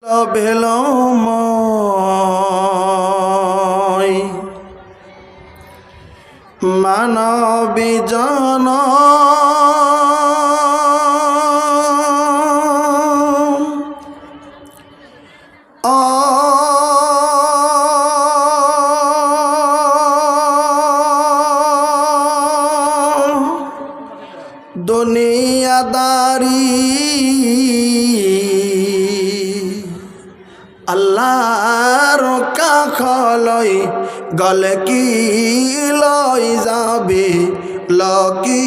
বেলময় মানবী জন দুনিয়াদারি আল্লাহর কাখলই গলে কি লই যাবি লকি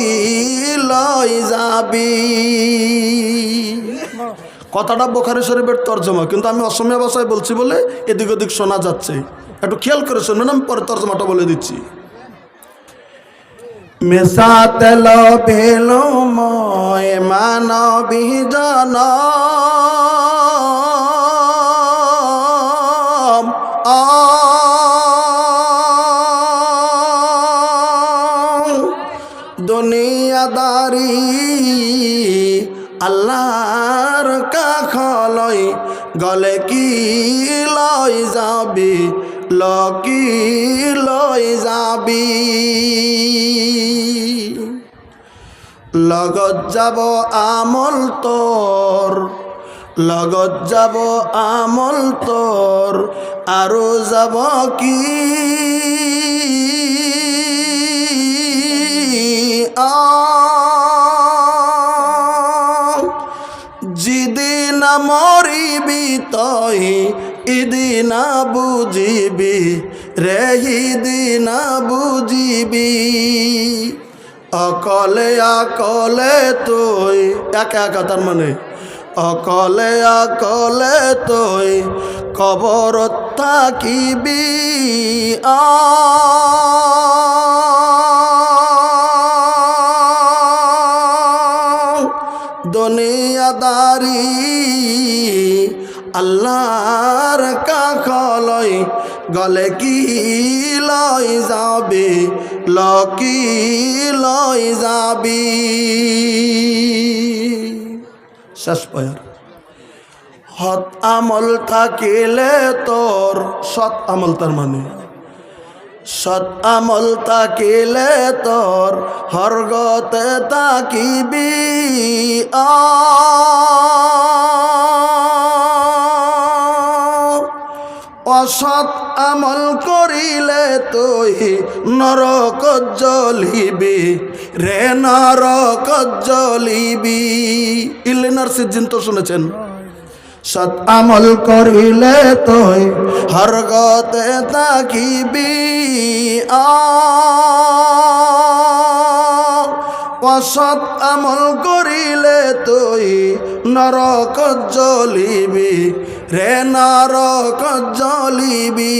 লই যাবি। কথাটা বুখারী শরীফের তরজমা, কিন্তু আমি অসমীয়া ভাষায় বলছি বলে এদিক ওদিক শোনা যাচ্ছে, একটু খেয়াল করে শুনুন, আমি পরে তরজমাটা বলে দিচ্ছি। মেসাতে বেলময় মানবী জন দুনিয়াদারি আল্লাহর কাখলই গলে কি লই যাবি লকি লই যাবি। লগত যাব আমল তোর, লগত যাব আমল তোর, আৰু যাব কি যিদিন মরিবি তই ইদিনা বুঝিবি রে হিদিনা বুঝিবি। অকলে আকলে তুই একা একা, তার মানে অকলে আকলে তুই কবরত থাকিবি। দুনিয়াদারি আল্লাহর কাখলই গলে কি লই যাবি লকি লই যাবি। শেষ পয়ার হত আমল থাকিলে তোর, সৎ আমল তার মানে সৎ আমল থাকিলে তোর হরগতে তাকিবি। অসৎ আমল করিলে তুই নরক জ্বলিবি রে নরক জ্বলিবি। ইলেনার সিদ্ধান্ত শুনেছেন? সৎ আমল করিলে তুই হরগতে তাকিবি। অসৎ আমল করিলে তুই নরক জ্বলিবি রে নরক জ্বলিবি।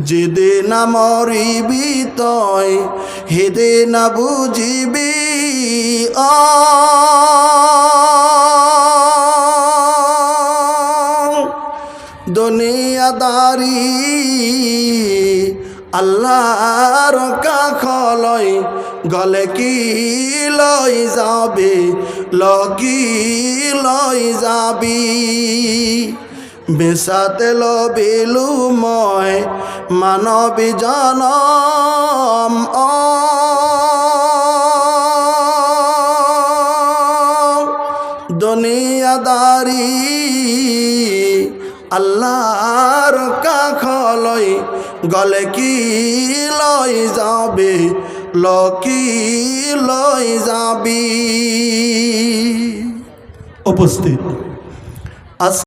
যেদিনা মরিবি তই সেদিনা বুঝিবি। দুনিয়াদারি আল্লাহর কাখলই গলে কি লই যাবি লকি লই যাবি। বেসাতে বেলুময় মানবী জনম দুনিয়াদারি আল্লাহর কাখলই গলে কি লই যাবি লকি লই যাবি। উপস্থিত